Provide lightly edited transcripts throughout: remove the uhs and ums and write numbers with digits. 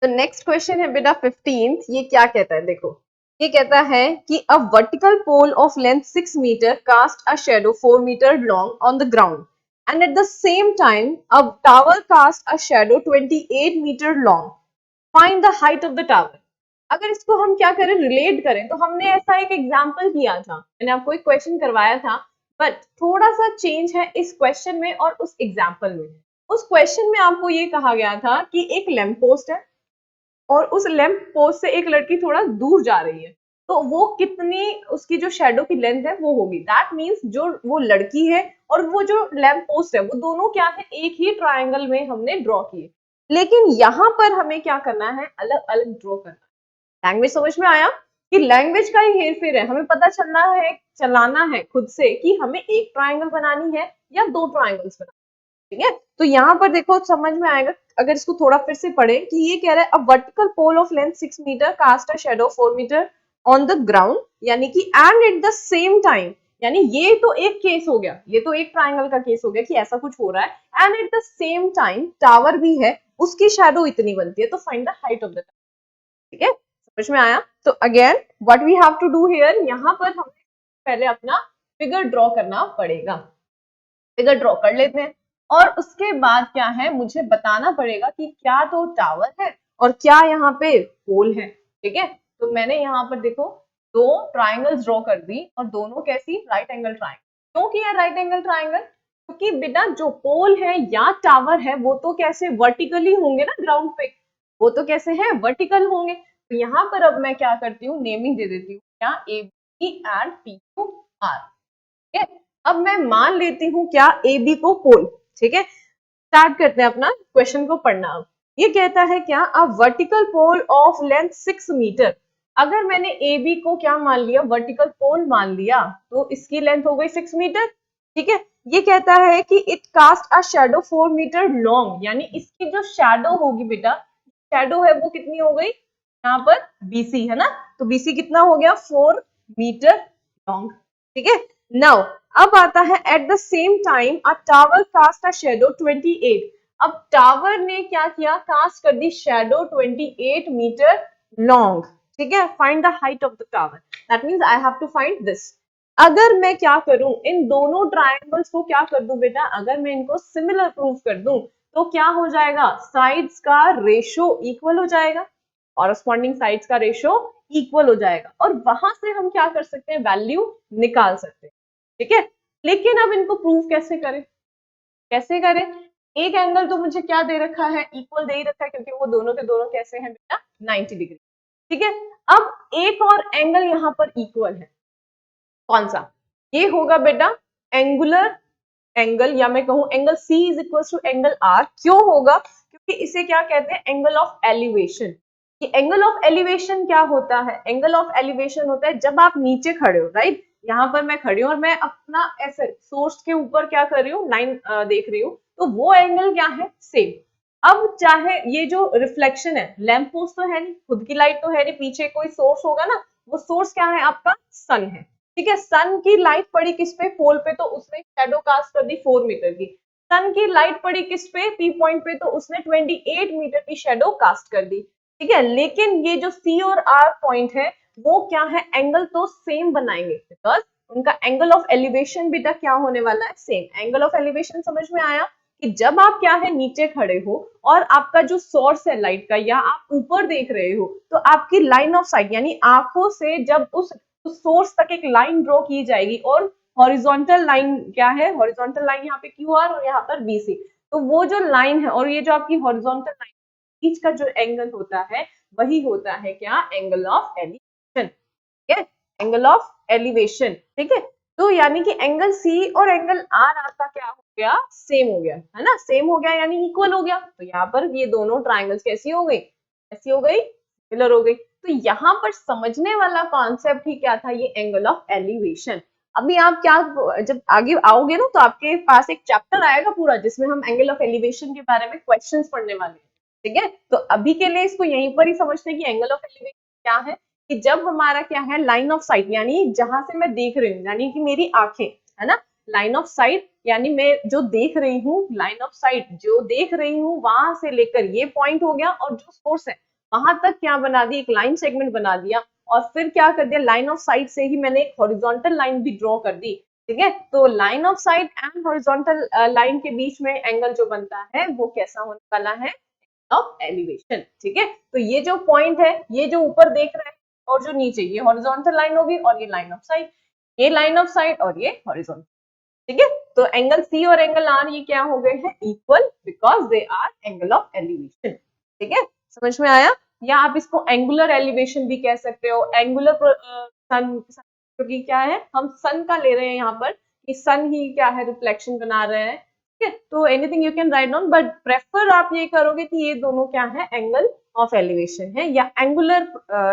तो next question है बेटा 15th। ये क्या कहता है देखो, ये कहता है कि a vertical pole of length 6 metre cast a shadow 4 metre long on the ground and at the same time a tower cast a shadow 28 metre long, find the height of the tower. अगर इसको हम क्या करें, relate करें, तो हमने ऐसा एक एग्जांपल किया था, मैंने आपको एक क्वेश्चन करवाया था, बट थोड़ा सा चेंज है इस क्वेश्चन में और उस एग्जांपल में। उस क्वेश्चन में आपको ये कहा गया था कि एक लैंप पोस्ट है और उस लैंप पोस्ट से एक लड़की थोड़ा दूर जा रही है, तो वो कितनी, उसकी जो शेडो की लेंथ है वो होगी। दैट मीन्स जो वो लड़की है और वो जो लैंप पोस्ट है वो दोनों क्या है, एक ही ट्राइंगल में हमने ड्रॉ किए। लेकिन यहाँ पर हमें क्या करना है, अलग अलग ड्रॉ करना है। लैंग्वेज समझ में आया कि लैंग्वेज का ही हेर फेर है, हमें पता चलना है, चलाना है खुद से कि हमें एक ट्राइंगल बनानी है या दो ट्राइंगल्स बनानी है। ठीक है, तो यहाँ पर देखो समझ में आएगा अगर इसको थोड़ा फिर से पढ़े कि ये कह रहा है a vertical pole of length 6 metre cast a shadow 4 metre on the ground, यानी कि and at the same time, यानी ये तो एक केस हो गया, ये तो एक ट्राइंगल का केस हो गया कि ऐसा कुछ हो रहा है, and at the same time tower भी है, उसकी शैडो इतनी बनती है, तो find the height of the tower. ठीक है, समझ में आया। तो again what we have to do here, यहाँ पर हमें पहले अपना फिगर ड्रॉ करना पड़ेगा। फिगर ड्रॉ कर लेते हैं और उसके बाद क्या है, मुझे बताना पड़ेगा कि क्या तो टावर है और क्या यहाँ पे पोल है। ठीक है, तो मैंने यहाँ पर देखो दो ट्राइंगल्स ड्रॉ कर दी और दोनों कैसी, राइट एंगल ट्राइंगल। क्यों किया राइट एंगल ट्राइंगल, क्योंकि बेटा जो पोल है या टावर है वो तो कैसे वर्टिकली होंगे ना ग्राउंड पे, वो तो कैसे है, वर्टिकल होंगे। तो यहाँ पर अब मैं क्या करती हूँ, नेमिंग दे देती हूँ, क्या A B and P Q R. ठीक है, अब मैं मान लेती हूँ क्या, ए बी को पोल। ठीक है, स्टार्ट करते हैं अपना क्वेश्चन को पढ़ना। अब ये कहता है क्या, a vertical pole of length 6 metre. अगर मैंने ए बी को क्या मान लिया, वर्टिकल पोल मान लिया, तो इसकी लेंथ हो गई 6 मीटर। ठीक है, ये कहता है कि it cast a shadow 4 metre long, यानी इसकी जो शैडो होगी बेटा, शैडो है वो कितनी हो गई, यहाँ पर बीसी है ना, तो बीसी कितना हो गया, 4 मीटर लॉन्ग। ठीक है, नाउ अब आता है at the same time a tower cast a shadow 28। अब टावर ने क्या किया, कास्ट कर दी शैडो 28 मीटर लॉन्ग। ठीक है, find the height of the tower, that means I have to find this. अगर मैं क्या करूं, इन दोनों ट्रायंगल्स को क्या कर दूं बेटा, अगर मैं इनको सिमिलर प्रूव कर दूं तो क्या हो जाएगा, साइड्स का रेशो इक्वल हो जाएगा, कॉरस्पॉन्डिंग साइड्स का रेशो इक्वल हो जाएगा और वहां से हम क्या कर सकते हैं, वैल्यू निकाल सकते हैं। ठीक है, लेकिन अब इनको प्रूव कैसे करें, कैसे करें, एक एंगल तो मुझे क्या दे रखा है, इक्वल दे ही रखा है, क्योंकि वो दोनों के दोनों कैसे हैं बेटा, 90 डिग्री। ठीक है, अब एक और एंगल यहाँ पर इक्वल है, कौन सा, ये होगा बेटा एंगुलर एंगल, या मैं कहूं angle C is equal to angle R। क्यों होगा, क्योंकि इसे क्या कहते हैं, एंगल ऑफ एलिवेशन। ये एंगल ऑफ एलिवेशन क्या होता है, एंगल ऑफ एलिवेशन होता है जब आप नीचे खड़े हो, राइट, यहाँ पर मैं खड़ी हूँ और मैं अपना ऐसे सोर्स के ऊपर क्या कर रही हूँ, लाइन देख रही हूँ, तो वो एंगल क्या है, सेम। अब चाहे ये जो रिफ्लेक्शन है, लैंप पोस्ट तो है नहीं, खुद की लाइट तो है नहीं, पीछे कोई सोर्स होगा ना, वो सोर्स क्या है, आपका सन है। ठीक है, सन की लाइट पड़ी किस पे, पोल पे, तो उसने शैडो कास्ट कर दी 4 मीटर की। सन की लाइट पड़ी किस पे, पी पॉइंट पे, तो उसने 28 मीटर की शैडो कास्ट कर दी। ठीक है, लेकिन ये जो सी और आर पॉइंट है वो क्या है, एंगल तो सेम बनाएंगे, बिकॉज उनका एंगल ऑफ एलिवेशन बेटा क्या होने वाला है, सेम। एंगल ऑफ एलिवेशन समझ में आया कि जब आप क्या है, नीचे खड़े हो और आपका जो सोर्स है लाइट का, या आप ऊपर देख रहे हो, तो आपकी लाइन ऑफ साइट यानी आंखों से जब उस सोर्स तक एक लाइन ड्रॉ की जाएगी, और हॉरिजॉन्टल लाइन क्या है, हॉरिजॉन्टल लाइन यहाँ पे क्यू आर और यहाँ पर बीसी, तो वो जो लाइन है और ये जो आपकी हॉरिजॉन्टल लाइन, बीच का जो एंगल होता है वही होता है क्या, एंगल ऑफ एलिवेशन। ठीक है, एंगल ऑफ एलिवेशन। ठीक है, तो यानी कि एंगल सी और एंगल आर आपका क्या हो गया, सेम हो गया, है ना, सेम हो गया यानी इक्वल हो गया। तो यहाँ पर ये दोनों ट्राइंगल्स कैसी हो गई, कैसी हो गई, सिमिलर हो गई। तो यहाँ पर समझने वाला कॉन्सेप्ट ही क्या था, ये एंगल ऑफ एलिवेशन। अभी आप क्या, जब आगे आओगे ना तो आपके पास एक चैप्टर आएगा पूरा जिसमें हम एंगल ऑफ एलिवेशन के बारे में क्वेश्चंस पढ़ने वाले हैं। ठीक है, तो अभी के लिए इसको यहीं पर ही समझते हैं कि एंगल ऑफ एलिवेशन क्या है, कि जब हमारा क्या है, लाइन ऑफ साइट, यानी जहां से मैं देख रही हूँ, यानी कि मेरी आंखें, है ना, लाइन ऑफ साइट यानी मैं जो देख रही हूँ, लाइन ऑफ साइट जो देख रही हूँ, वहां से लेकर ये पॉइंट हो गया, और जो सोर्स है वहां तक क्या बना दी, एक लाइन सेगमेंट बना दिया, और फिर क्या कर दिया, लाइन ऑफ साइट से ही मैंने एक हॉरिजॉन्टल लाइन भी ड्रॉ कर दी। ठीक है, तो line of site and horizontal line के बीच में एंगल जो बनता है वो कैसा होने वाला है, ऑफ एलिवेशन। ठीक है, तो ये जो पॉइंट है, ये जो ऊपर देख रहे हैं और जो नीचे, ये हॉरिजॉन्टल लाइन होगी और ये लाइन ऑफ साइट, ये लाइन ऑफ साइट और ये हॉरिजॉन्टल। ठीक है, तो एंगल सी और एंगल आर ये क्या हो गए हैं, equal, because they R angle of elevation. ठीक है, समझ में आया। या आप इसको एंगुलर एलिवेशन भी कह सकते हो, एंगुलर सन, क्योंकि क्या है, हम सन का ले रहे हैं यहाँ पर, कि सन ही क्या है, रिफ्लेक्शन बना रहे हैं। ठीक है, तो anything you can write down, but prefer आप ये करोगे कि ये दोनों क्या है, एंगल ऑफ एलिवेशन है या एंगुलर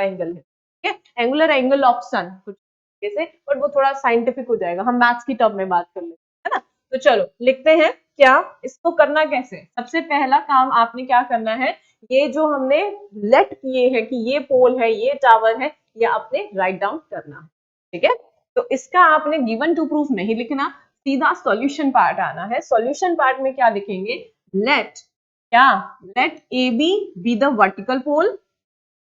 एंगल है। ठीक है, एंगुलर एंगल ऑफ सन कुछ से, बट वो थोड़ा साइंटिफिक हो जाएगा, हम मैथ्स की टर्म में बात कर लेते हैं, है ना। तो चलो लिखते हैं, क्या इसको करना कैसे। सबसे पहला काम आपने क्या करना है, ये जो हमने लेट किए हैं कि ये पोल है, ये टावर है, ये आपने राइट डाउन करना है। ठीक है, तो इसका आपने गिवन टू प्रूफ नहीं लिखना, सीधा सॉल्यूशन पार्ट आना है। सॉल्यूशन पार्ट में क्या लिखेंगे, लेट क्या, let A B the vertical pole,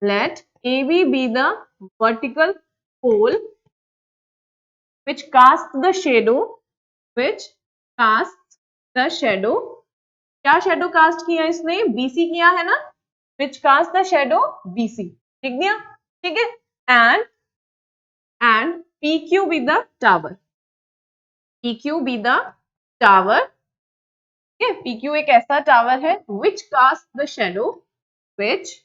let A B the vertical pole which casts the shadow, which casts the shadow, क्या शेडो कास्ट किया इसने, बीसी किया है ना, which casts the shadow BC, लिख दिया। ठीक है, and PQ be the tower, PQ be the tower। ठीक है, PQ एक ऐसा टावर है which casts the shadow, which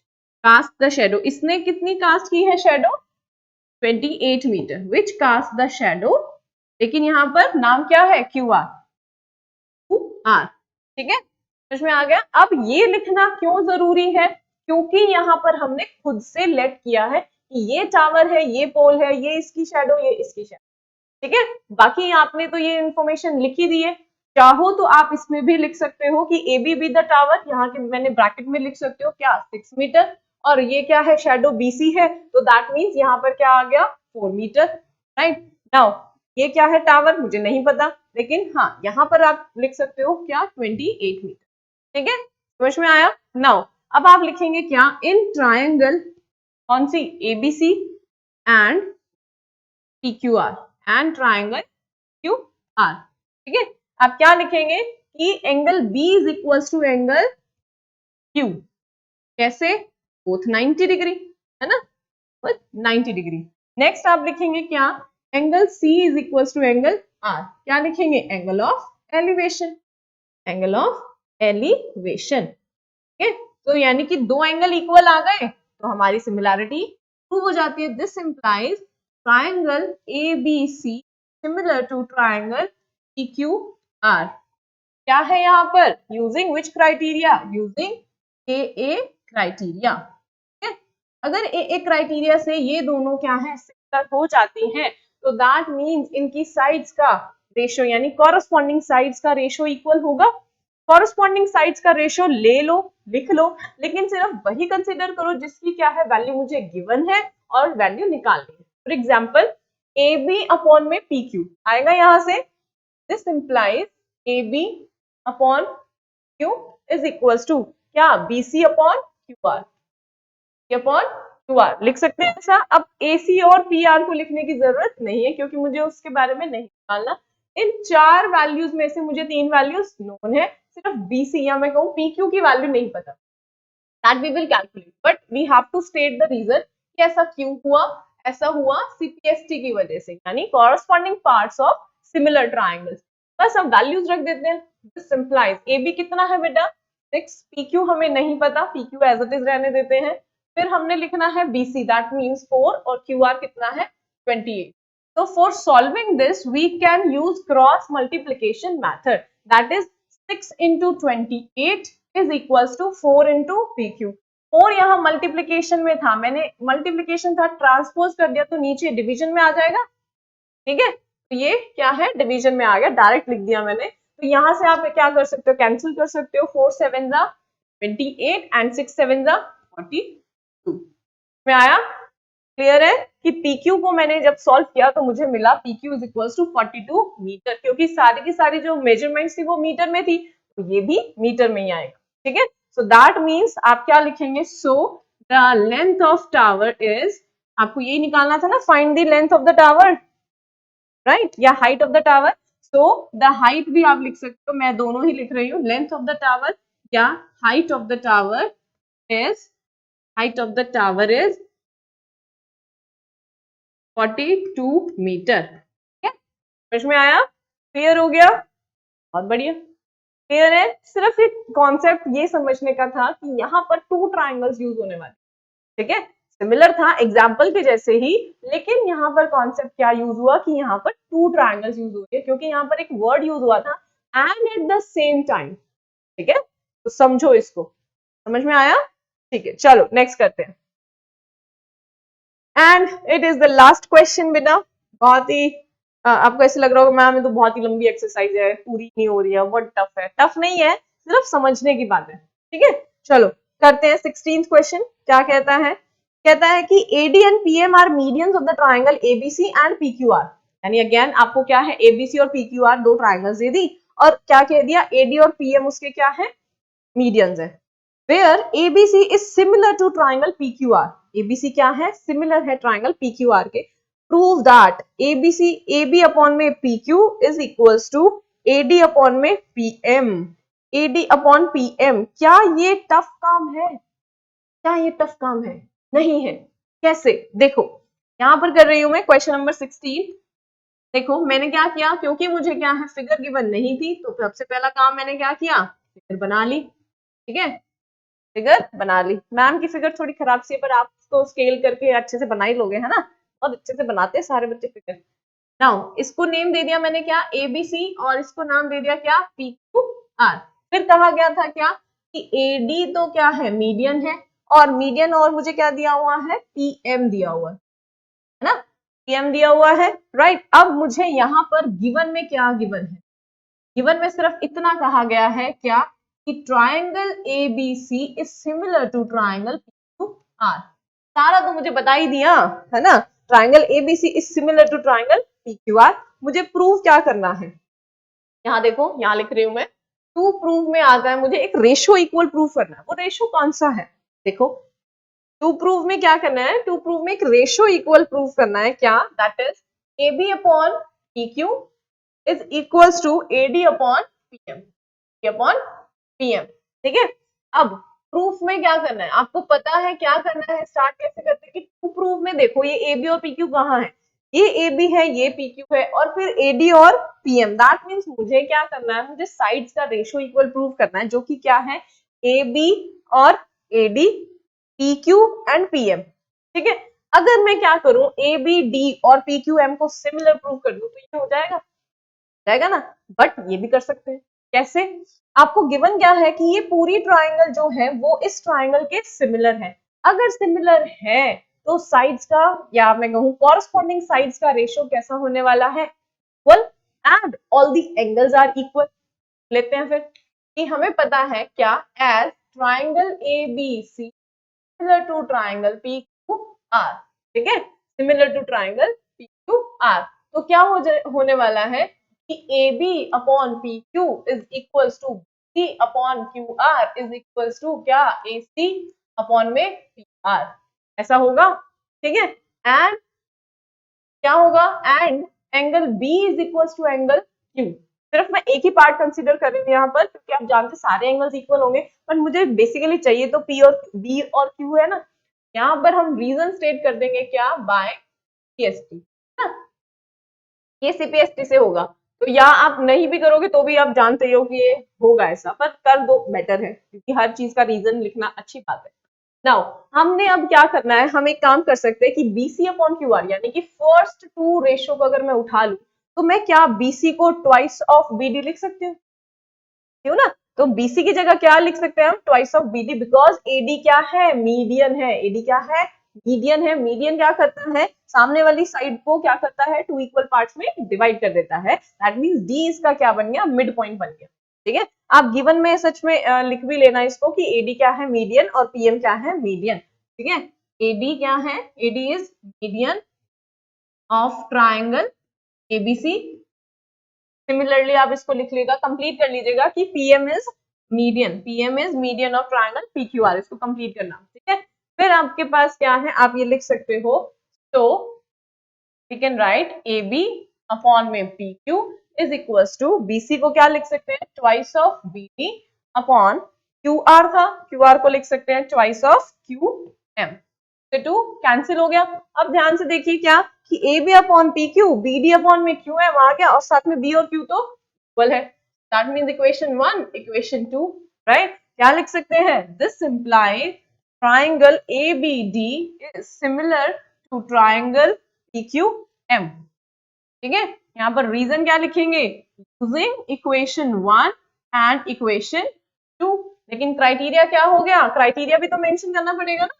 casts the shadow, इसने कितनी कास्ट की है shadow, 28 metre, which casts the shadow, लेकिन यहाँ पर नाम क्या है, QR, QR। ठीक है, समझ में आ गया। अब ये लिखना क्यों जरूरी है, क्योंकि यहाँ पर हमने खुद से लेट किया है कि ये टावर है, ये पोल है, ये इसकी शैडो, ये इसकी शैडो। ठीक है, बाकी आपने तो ये इंफॉर्मेशन लिख ही दी है, चाहो तो आप इसमें भी लिख सकते हो कि ए बी द टावर, यहाँ के मैंने ब्रैकेट में लिख सकते हो क्या, 6 मीटर, और ये क्या है, शैडो बीसी है, तो दैट मीन्स यहाँ पर क्या आ गया, 4 मीटर। राइट नाउ ये क्या है, टावर मुझे नहीं पता, लेकिन हाँ यहाँ पर आप लिख सकते हो क्या, 28 मीटर। ठीक है, समझ में आया। नाउ अब आप लिखेंगे क्या, इन ट्रायंगल, कौन सी, ABC and PQR, and triangle QR। ठीक है, आप क्या लिखेंगे कि angle B is equal to angle Q, कैसे, बोथ 90 डिग्री, है ना, 90 डिग्री। नेक्स्ट आप लिखेंगे क्या, angle C is equal to angle R, क्या लिखेंगे, angle of elevation, angle of elevation. ठीक है, तो यानी कि दो एंगल इक्वल आ गए तो हमारी सिमिलैरिटी प्रूव हो जाती है। This implies triangle ABC similar to triangle PQR। क्या है यहाँ पर, using which criteria, using AA criteria. अगर AA क्राइटेरिया से ये दोनों क्या है, सिमिलर हो जाती हैं, तो दैट मीन्स इनकी साइड्स का रेशियो, यानी कॉरस्पॉन्डिंग साइड्स का रेशियो इक्वल होगा। कॉरस्पॉन्डिंग साइड्स का रेशियो ले लो, लिख लो, लेकिन सिर्फ वही कंसिडर करो जिसकी क्या है, वैल्यू मुझे गिवन है और वैल्यू निकालनी है। फॉर एग्जाम्पल AB अपॉन में PQ आएगा यहाँ से, this implies AB upon Q is equals to क्या, BC upon QR, upon QR लिख सकते हैं ऐसा। अब AC और PR को लिखने की जरूरत नहीं है क्योंकि मुझे उसके बारे में नहीं निकालना। इन चार वैल्यूज में से मुझे तीन वैल्यूज नोन है, सिर्फ BC या मैं कहूँ PQ की वैल्यू नहीं पता, that we will calculate, but we have to state the reason कि ऐसा क्यों हुआ। ऐसा हुआ CPST की वजह से, यानी corresponding parts of similar triangles. बस हम वैल्यूज रख देते हैं। दिस इंप्लाइज AB कितना है बेटा 6, PQ हमें नहीं पता, PQ एज इट इज रहने देते हैं। फिर हमने लिखना है BC, दैट मीन्स 4, और QR कितना है 28। So for solving this, we can use cross multiplication method. That is 6 into 28 is equals to 4 into PQ. 4 यहाँ मल्टीप्लीकेशन में था, मैंने मल्टीप्लीकेशन था ट्रांसपोज कर दिया तो नीचे डिवीजन में आ जाएगा। ठीक है, तो ये क्या है, डिवीजन में आ गया, डायरेक्ट लिख दिया मैंने। तो यहाँ से आप क्या कर सकते हो, कैंसिल कर सकते हो, 4 7 जा 28 एंड 6 7 जा 42 में आया। क्लियर है कि PQ को मैंने जब सॉल्व किया तो मुझे मिला PQ is equals to 42 metre, क्योंकि सारी की सारी जो मेजरमेंट्स थी वो मीटर में थी, तो ये भी मीटर में ही आएगा। ठीक है, सो दैट मीन्स आप क्या लिखेंगे, so the length of tower is, आपको यही निकालना था ना, find the length of the tower, right, या height of the tower. So the height भी आप लिख सकते हो, मैं दोनों ही लिख रही हूँ, लेंथ ऑफ द टावर या height of the tower is, height of the tower is 42 metre. ठीक है, समझ में आया, क्लियर हो गया, बहुत बढ़िया, क्लियर है। सिर्फ एक कॉन्सेप्ट ये समझने का था कि यहाँ पर टू ट्राइंगल्स यूज होने वाले, ठीक है, सिमिलर था एग्जाम्पल के जैसे ही, लेकिन यहाँ पर कॉन्सेप्ट क्या यूज हुआ कि यहाँ पर टू ट्राइंगल्स यूज हुए, क्योंकि यहाँ पर एक वर्ड यूज हुआ था and at the same time. ठीक है, तो समझो इसको, समझ में आया, ठीक है, चलो नेक्स्ट करते हैं। And it is the last question बेटा, बहुत ही आपको ऐसे लग रहा होगा मैम ये तो बहुत ही लंबी एक्सरसाइज है, पूरी नहीं हो रही है, बहुत टफ है, टफ नहीं है, सिर्फ समझने की बात है। ठीक है, चलो करते हैं 16th क्वेश्चन। क्या कहता है, कहता है कि AD and PM are medians of the triangle ABC and PQR। यानी अगेन आपको क्या है, ABC और PQR दो ट्राइंगल्स दे दी, और क्या कह दिया, AD और PM उसके क्या है, मीडियंस है। Where ABC is similar to triangle PQR, ABC क्या है, सिमिलर है ट्राइंगल PQR के। Prove that ABC AB upon में PQ is equals to AD upon में PM, AD अपॉन PM। क्या ये टफ काम है, क्या ये टफ काम है, नहीं है। कैसे, देखो यहाँ पर कर रही हूं मैं क्वेश्चन नंबर 16। देखो मैंने क्या किया, क्योंकि मुझे क्या है, फिगर गिवन नहीं थी, तो सबसे पहला काम मैंने क्या किया, फिगर बना ली। ठीक है, फिगर बना ली, मैम की फिगर थोड़ी खराब सी है, पर आप तो स्केल करके अच्छे से बना ही लोगे, है ना, बहुत अच्छे से बनाते हैं सारे बच्चे फिगर। नाउ इसको नेम दे दिया मैंने क्या, ABC, और इसको नाम दे दिया क्या, PQR। फिर कहा गया था क्या कि AD तो क्या है, मीडियन है, और मीडियन और मुझे क्या दिया हुआ है, PM दिया हुआ है ना, PM दिया हुआ है, राइट। अब मुझे यहाँ पर गिवन में क्या गिवन है, गिवन में सिर्फ इतना कहा गया है क्या कि triangle ABC is similar to triangle PQR। सारा तो मुझे बता ही दिया है ना, triangle ABC is similar to triangle PQR। मुझे प्रूव क्या करना है, यहाँ देखो, यहाँ लिख रही हूं मैं, टू प्रूव में आता है मुझे एक रेशो इक्वल प्रूव करना है। वो रेशो कौन सा है, देखो टू प्रूव में क्या करना है, टू प्रूव में एक रेशो इक्वल प्रूव करना है, क्या, that is AB upon PQ is equals to AD upon PM, upon PM। ठीक है, अब प्रूफ में क्या करना है, आपको पता है क्या करना है, स्टार्ट कैसे करते हैं कि टू प्रूफ में देखो ये AB और PQ कहाँ है, ये AB है, ये PQ है, और फिर AD और PM। दैट मींस मुझे क्या करना है, मुझे साइड्स का रेशियो इक्वल प्रूव करना है, जो कि क्या है, AB और AD, PQ एंड PM। ठीक है, अगर मैं क्या करूं, ABD और PQM को सिमिलर प्रूव कर दूं, तो ये हो जाएगा, जाएगा ना। बट ये भी कर सकते हैं, कैसे, आपको गिवन क्या है कि ये पूरी ट्राइंगल जो है वो इस ट्राइंगल के सिमिलर है। अगर सिमिलर है तो साइड्स का, या मैं कहूँ कॉरस्पॉन्डिंग साइड्स का रेशियो कैसा होने वाला है, equal, and all the angles are equal. लेते हैं फिर कि हमें पता है क्या, as triangle ABC similar to triangle PQR। ठीक है, सिमिलर टू ट्राइंगल PQR, तो क्या होने वाला है कि AB upon PQ is equals to BC upon QR is equals to क्या, AC अपॉन में PR। ऐसा होगा, ठीक है, एंड क्या होगा, and angle B is equals to angle Q। सिर्फ मैं एक ही पार्ट कंसीडर कर रही हूँ यहाँ पर, क्योंकि आप जानते सारे एंगल्स इक्वल होंगे, पर मुझे बेसिकली चाहिए तो P और B और Q है ना। यहाँ पर हम रीजन स्टेट कर देंगे क्या, बाय CST, ये CPST से होगा। तो या आप नहीं भी करोगे तो भी आप जानते हो कि ये होगा ऐसा, पर कर दो बेटर है, क्योंकि हर चीज का रीजन लिखना अच्छी बात है। नाउ हमने अब क्या करना है, हम एक काम कर सकते हैं कि BC अपॉन QR, यानी कि फर्स्ट टू रेशियो को अगर मैं उठा लूं, तो मैं क्या BC को ट्वाइस ऑफ BD लिख सकती हूँ, क्यों ना। तो BC की जगह क्या लिख सकते हैं हम, twice of BD, because AD क्या है, मीडियन है, AD क्या है, मीडियन है। मीडियन क्या करता है, सामने वाली साइड को क्या करता है, टू इक्वल पार्ट्स में डिवाइड कर देता है। दैट मींस D इसका क्या बन गया, मिड पॉइंट बन गया। ठीक है, आप गिवन में सच में लिख भी लेना इसको कि AD क्या है, मीडियन, और PM क्या है, मीडियन। ठीक है, AD क्या है, AD is median of triangle ABC। Similarly आप इसको लिख लेगा, कंप्लीट कर लीजिएगा कि PM is median, PM is median of triangle PQR, इसको कंप्लीट करना। ठीक है, फिर आपके पास क्या है, आप ये लिख सकते हो, तो we can write A B upon में P Q is equals to, BC को क्या लिख सकते हैं, twice of B D upon Q R था, क्यू आर को लिख सकते हैं ट्वाइस ऑफ क्यू एम। तो टू कैंसिल हो गया। अब ध्यान से देखिए क्या कि A B upon P Q, B D upon में क्यू एम आ गया और साथ में बी और क्यू तो इक्वल है। That means equation 1 equation 2, right. क्या लिख सकते हैं, this implies triangle ABD is similar to triangle PQM। ठीक है, यहाँ पर रीजन क्या लिखेंगे, यूजिंग इक्वेशन 1 एंड इक्वेशन 2। लेकिन क्राइटेरिया क्या हो गया, क्राइटेरिया भी तो मेंशन करना पड़ेगा ना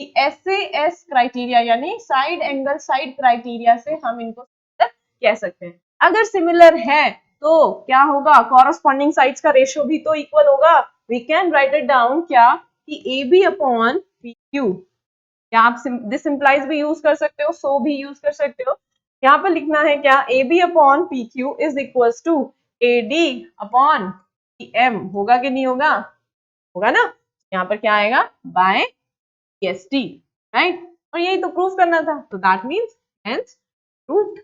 कि SAS क्राइटेरिया यानी साइड एंगल साइड क्राइटेरिया से हम इनको कह सकते हैं। अगर सिमिलर है तो क्या होगा, कॉरस्पॉन्डिंग साइड्स का रेशियो भी तो इक्वल होगा। We can write it down क्या कि AB अपॉन PQ, या आप दिस इंप्लाइज भी यूज कर सकते हो, सो भी यूज कर सकते हो। यहाँ पर लिखना है क्या, AB upon PQ is equals to AD upon PM, होगा कि नहीं होगा, होगा ना। यहाँ पर क्या आएगा, बाय EST, राइट। और यही तो प्रूफ करना था, तो that means hence proved,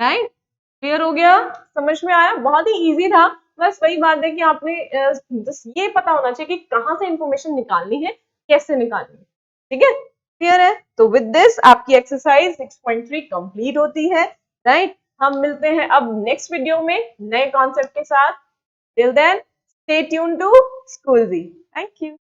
right. Clear हो गया, समझ में आया, बहुत ही इजी था। बस वही बात है कि आपने ये पता होना चाहिए कि कहाँ से इंफॉर्मेशन निकालनी है, कैसे निकालनी है। ठीक है, क्लियर है। तो विद दिस आपकी एक्सरसाइज 6.3 कंप्लीट होती है, राइट। हम मिलते हैं अब नेक्स्ट वीडियो में नए कॉन्सेप्ट के साथ। Till then stay tuned to school ji. Thank you.